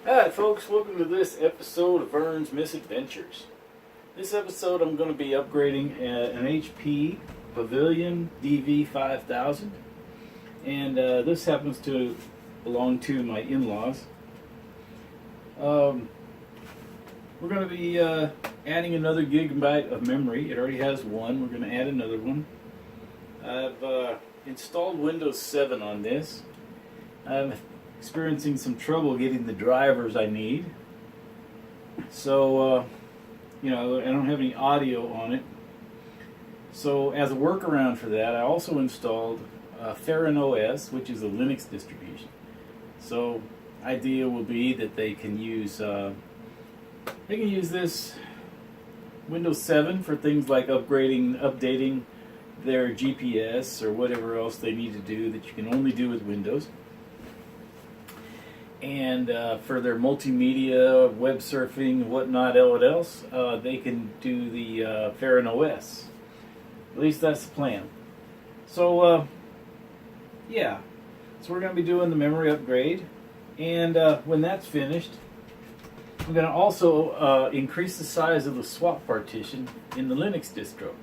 Hi folks, welcome to this episode of Verne's Misadventures. This episode I'm going to be upgrading an HP Pavilion DV5000, and this happens to belong to my in-laws. We're going to be adding another gigabyte of memory. It already has one. We're going to add another one. I've installed Windows 7 on this. I'm experiencing some trouble getting the drivers I need. So, I don't have any audio on it. So, as a workaround for that, I also installed Verne OS, which is a Linux distribution. So, idea will be that they can use this Windows 7 for things like updating their GPS or whatever else they need to do that you can only do with Windows. And for their multimedia, web surfing, whatnot, else, they can do the Verne OS. At least that's the plan. So, yeah. So we're going to be doing the memory upgrade. And when that's finished, I'm going to also increase the size of the swap partition in the Linux distro.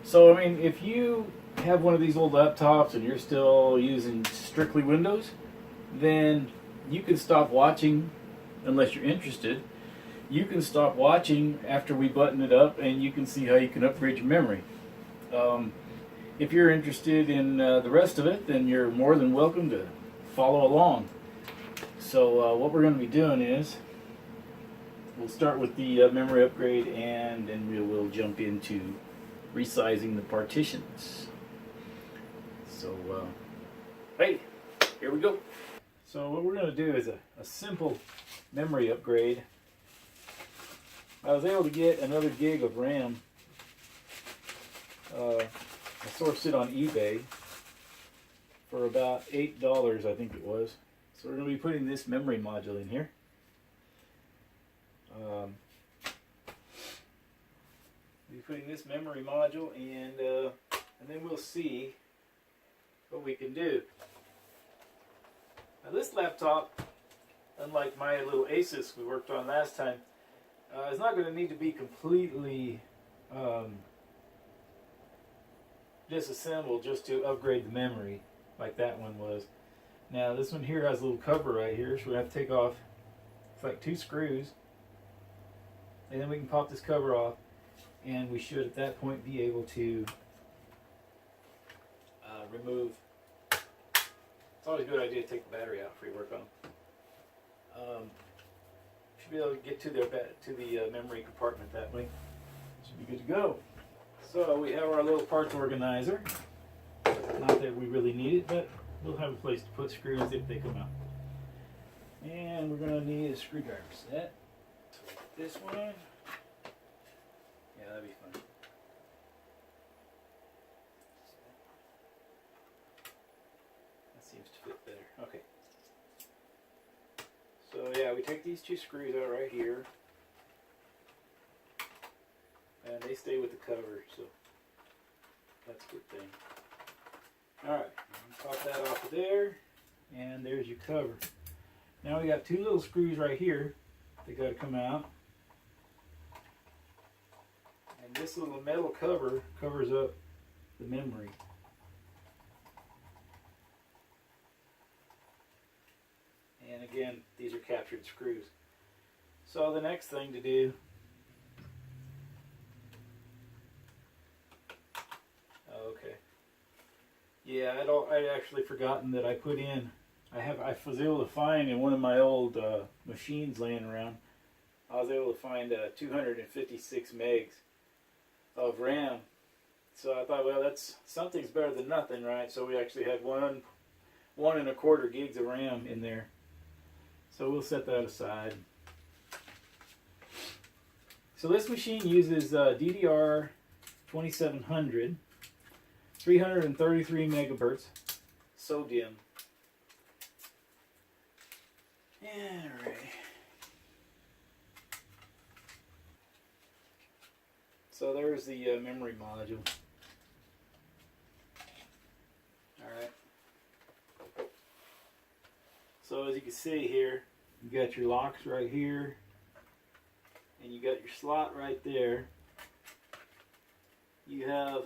So, I mean, if you have one of these old laptops and you're still using strictly Windows, then you can stop watching unless you're interested. You can stop watching after we button it up, and you can see how you can upgrade your memory. If you're interested in the rest of it, then you're more than welcome to follow along. So what we're going to be doing is we'll start with the memory upgrade, and then we will jump into resizing the partitions. So hey, here we go. So what we're going to do is a simple memory upgrade. I was able to get another gig of RAM. I sourced it on eBay for about $8, I think it was. So we're going to be putting this memory module in here. We'll be putting this memory module, and then we'll see what we can do. Now this laptop, unlike my little Asus we worked on last time, is not going to need to be completely disassembled just to upgrade the memory like that one was. Now this one here has a little cover right here, so we have to take off, it's like 2 screws, and then we can pop this cover off, and we should at that point be able to remove. It's always a good idea to take the battery out before you work on them. Should be able to get to the memory compartment that way. Should be good to go. So we have our little parts organizer. Not that we really need it, but we'll have a place to put screws if they come out. And we're going to need a screwdriver set. So this one. Yeah, that'd be fun. Seems to fit better. Okay. So yeah, we take these 2 screws out right here, and they stay with the cover, so that's a good thing. Alright, pop that off of there, and there's your cover. Now we got 2 little screws right here. They got to come out, and this little metal cover covers up the memory. And again, these are captured screws. So the next thing to do, okay, yeah, I'd actually forgotten that I put in, I was able to find in one of my old machines laying around, I was able to find 256 megs of RAM. So I thought, well, something's better than nothing, right? So we actually had 1.25 gigs of RAM in there. So we'll set that aside. So this machine uses DDR 2700, 333 megahertz, sodium. Alright. So there's the memory module. Alright. So as you can see here, You got your locks right here, and you got your slot right there. You have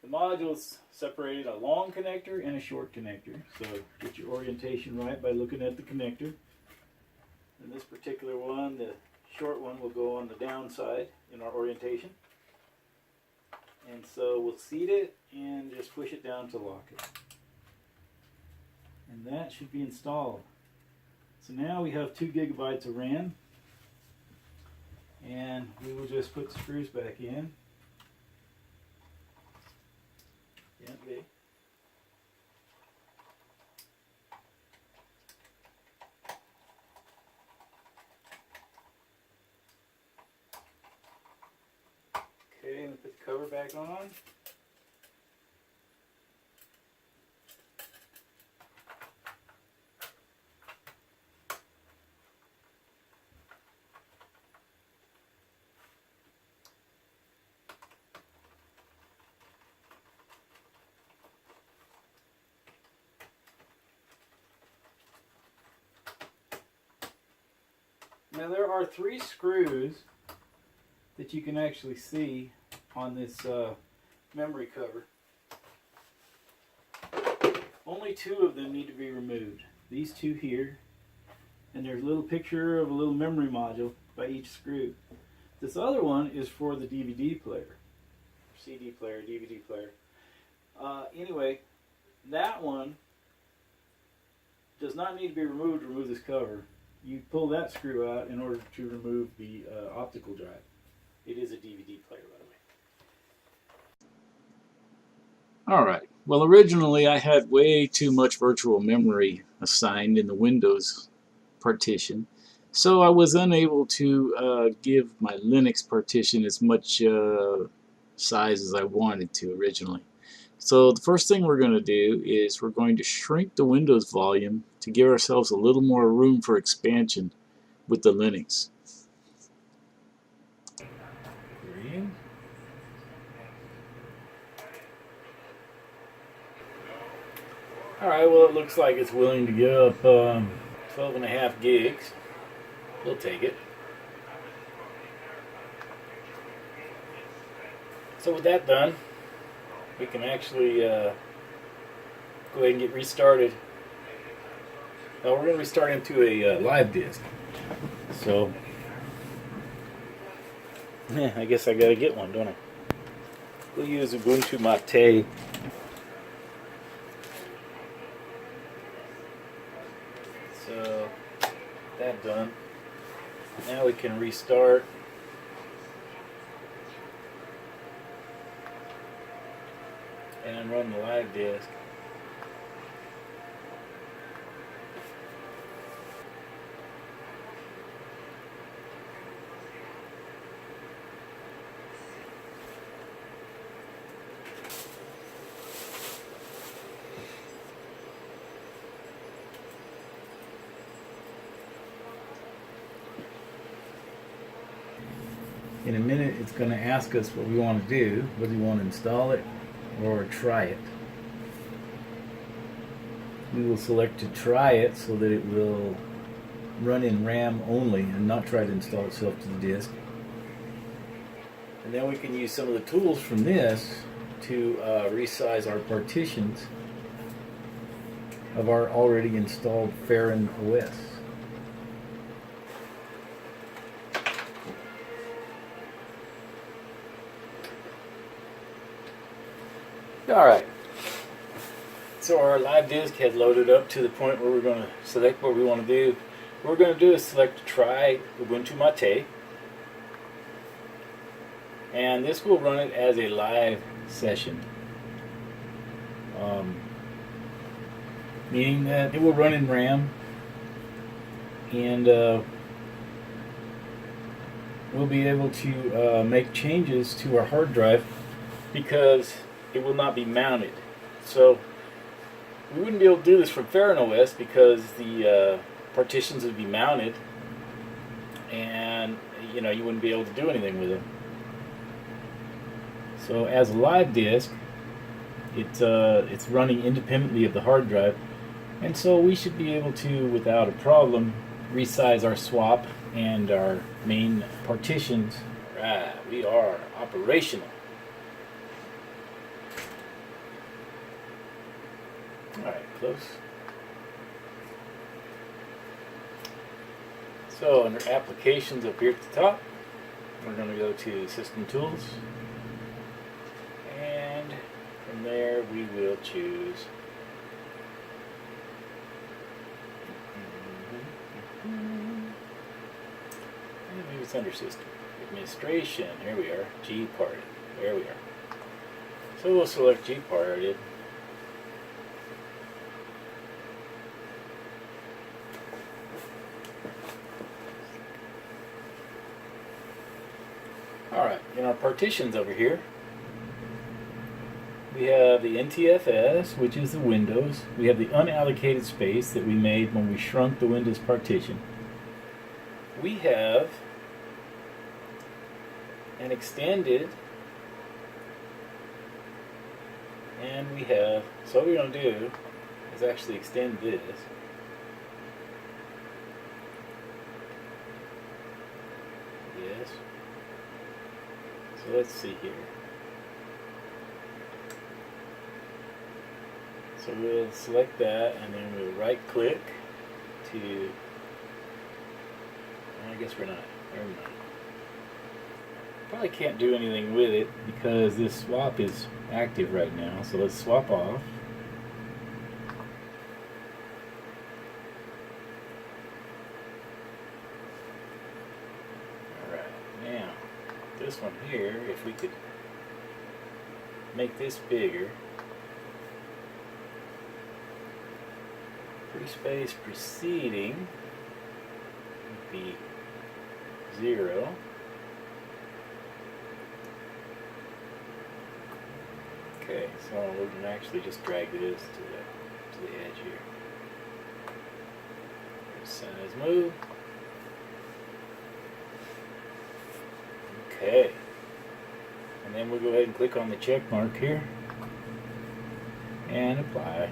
the modules separated, a long connector and a short connector. So get your orientation right by looking at the connector. In this particular one, the short one will go on the downside in our orientation. And so we'll seat it and just push it down to lock it. And that should be installed. So now we have 2 gigabytes of RAM. And we will just put the screws back in. Gently. Okay, and put the cover back on. Now there are 3 screws that you can actually see on this memory cover. Only 2 of them need to be removed. These 2 here, and there's a little picture of a little memory module by each screw. This other one is for the DVD player, CD player, DVD player. Anyway, that one does not need to be removed to remove this cover. You pull that screw out in order to remove the optical drive. It is a DVD player, by the way. Alright, well originally I had way too much virtual memory assigned in the Windows partition, so I was unable to give my Linux partition as much size as I wanted to originally. So the first thing we're going to do is we're going to shrink the Windows volume to give ourselves a little more room for expansion with the Linux. Green. Alright, well it looks like it's willing to give up 12.5 gigs. We'll take it. So with that done, we can actually go ahead and get restarted. Now we're going to restart into a live disk. So, yeah, I guess I got to get one, don't I? We'll use Ubuntu Mate. So, that done. Now we can restart. And run the live disk. In a minute it's going to ask us what we want to do, whether we want to install it or try it. We will select to try it so that it will run in RAM only and not try to install itself to the disk. And then we can use some of the tools from this to resize our partitions of our already installed Verne OS. Alright, so our live disk had loaded up to the point where we're going to select what we want to do. What we're going to do is select try Ubuntu Mate, and this will run it as a live session, meaning that it will run in RAM, and we'll be able to make changes to our hard drive because it will not be mounted. So we wouldn't be able to do this from Verne OS because the partitions would be mounted, and you wouldn't be able to do anything with them. So as a live disk, it's running independently of the hard drive, And so we should be able to, without a problem, resize our swap and our main partitions. Right, we are operational. Alright, close. So under applications up here at the top, we're going to go to System Tools, and from there we will choose maybe it's under System Administration. Here we are, G part. There we are. So we'll select G parted. Alright, in our partitions over here, we have the NTFS, which is the windows. We have the unallocated space that we made when we shrunk the Windows partition. We have an extended, and we have, so what we're going to do is actually extend this. Yes. So let's see here. So we'll select that, and then we'll right click to, I guess we're not, never mind. Probably can't do anything with it because this swap is active right now. So let's swap off. Alright, now this one here, if we could make this bigger. Free space preceding would be 0. Okay, so we're going to actually just drag this to the edge here. Size move. Okay. And then we'll go ahead and click on the check mark here and apply.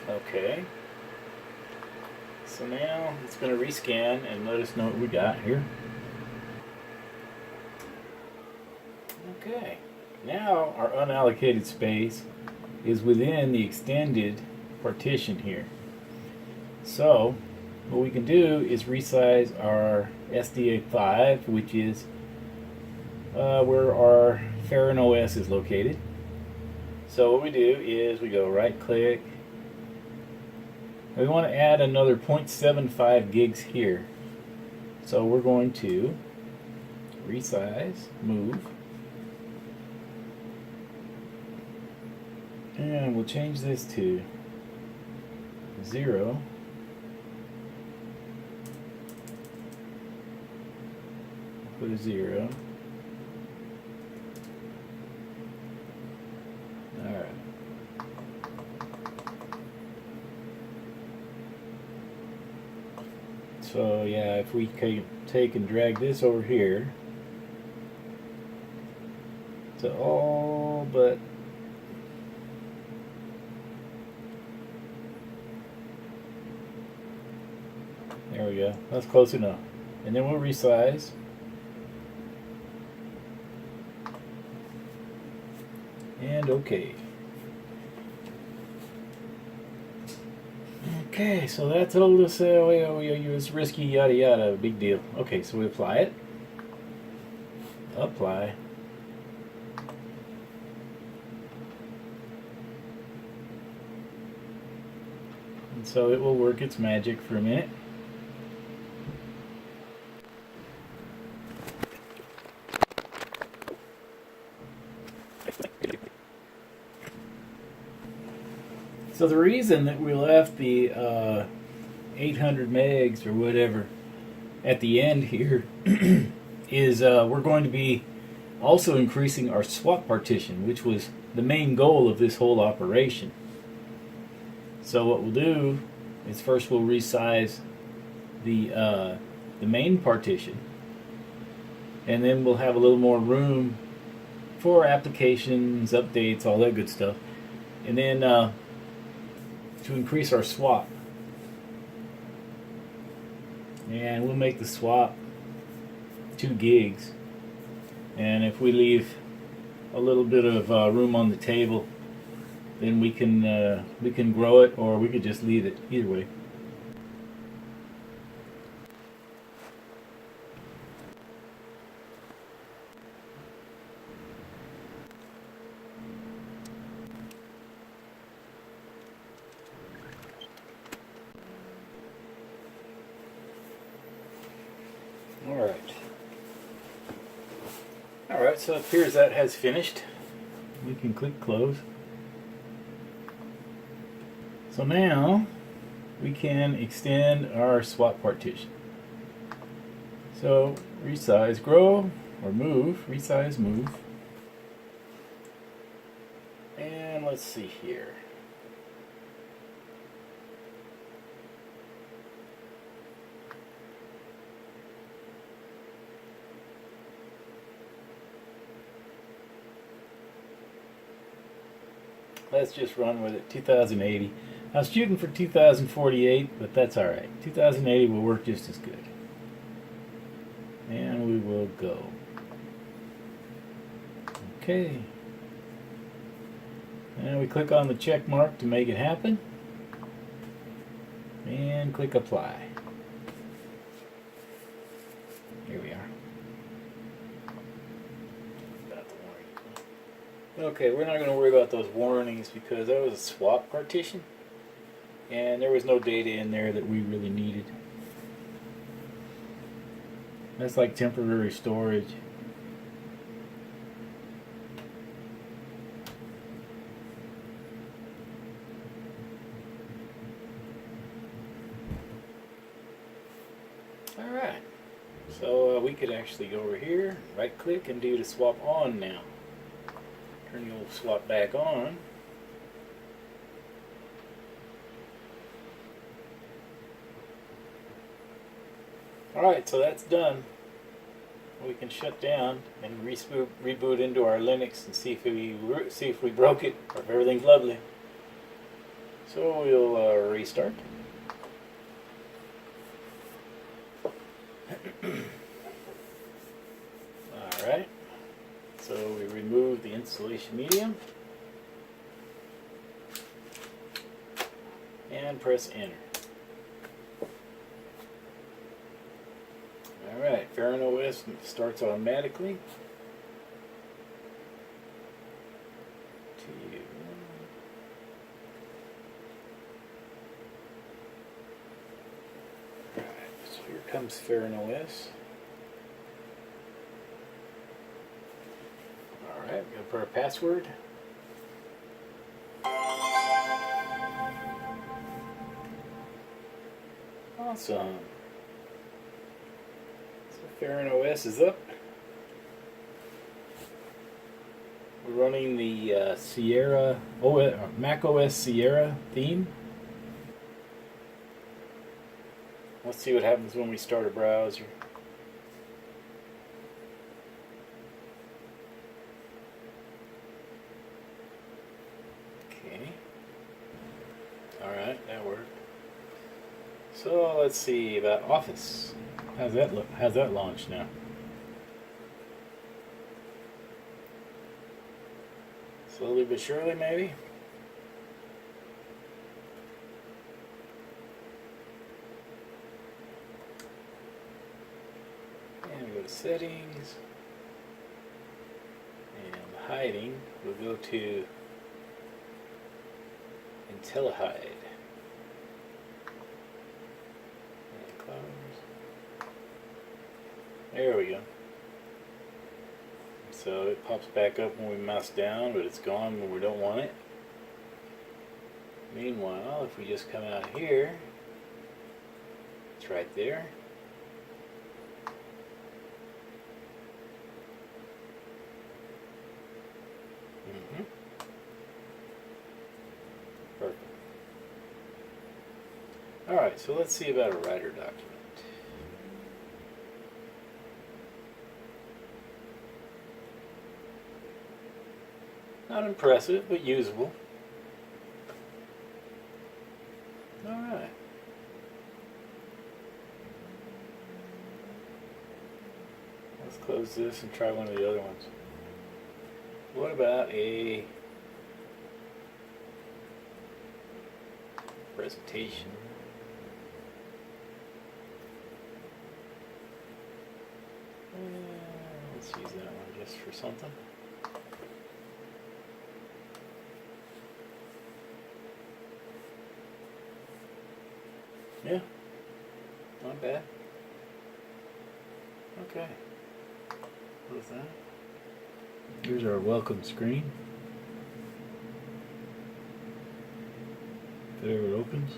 Okay, so now it's going to rescan and let us know what we got here. Okay, now our unallocated space is within the extended partition here. So what we can do is resize our SDA5, which is where our Verne OS is located. So what we do is we go right click. We want to add another 0.75 gigs here. So we're going to resize, move, and we'll change this to 0. Put a 0. Alright. So yeah, if we take and drag this over here to all but there we go. That's close enough. And then we'll resize. And okay. Okay, so that told us it's risky, yada yada, big deal. Okay, so we apply it. Apply. And so it will work its magic for a minute. So the reason that we left the 800 megs or whatever at the end here is we're going to be also increasing our swap partition, which was the main goal of this whole operation. So what we'll do is first we'll resize the main partition, and then we'll have a little more room for applications, updates, all that good stuff, and then to increase our swap, and we'll make the swap 2 gigs, and if we leave a little bit of room on the table, then we can grow it, or we could just leave it. Either way. Alright, so it appears that has finished. We can click close. So now we can extend our swap partition. So resize, grow, or move, resize, move. And let's see here. Let's just run with it, 2080. I was shooting for 2048, but that's alright. 2080 will work just as good. And we will go. Okay. And we click on the check mark to make it happen. And click apply. Here we are. Okay, we're not going to worry about those warnings because that was a swap partition and there was no data in there that we really needed. That's like temporary storage. Alright, so we could actually go over here, right click and do the swap on now. Turn the old swap back on. Alright, so that's done. We can shut down and reboot into our Linux and see if we broke it or if everything's lovely. So we'll restart. Alright. So we remove the installation medium and press enter. Alright, Verne OS starts automatically. Alright, so here comes Verne OS. Alright, we're going to put our password. Awesome. So Verne OS is up. We're running the Sierra Mac OS Sierra theme. Let's see what happens when we start a browser. Alright, that worked. So let's see about Office. How's that look? How's that launched now? Slowly but surely, maybe. And we go to Settings. And hiding, we'll go to IntelliHide. And close. There we go. So it pops back up when we mouse down, but it's gone when we don't want it. Meanwhile, if we just come out here, it's right there. Perfect. Alright, so let's see about a writer document. Not impressive, but usable. Alright. Let's close this and try one of the other ones. What about a presentation? Let's use that one just for something. Yeah, not bad. Okay, close that. Here's our welcome screen. There it opens.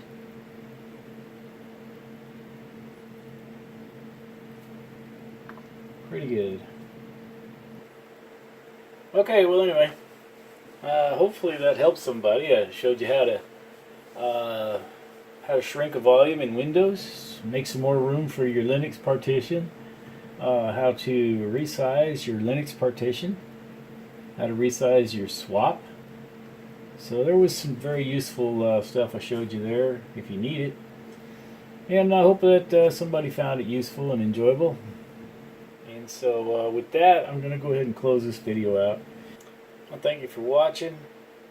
Pretty good. Okay, well anyway, hopefully that helps somebody. I showed you how to shrink a volume in Windows, make some more room for your Linux partition, how to resize your Linux partition, how to resize your swap. So there was some very useful stuff I showed you there if you need it. And I hope that somebody found it useful and enjoyable. And so with that, I'm going to go ahead and close this video out. Well, thank you for watching.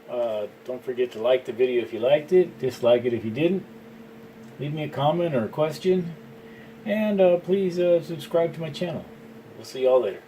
Don't forget to like the video if you liked it, dislike it if you didn't. Leave me a comment or a question. And please subscribe to my channel. We'll see y'all later.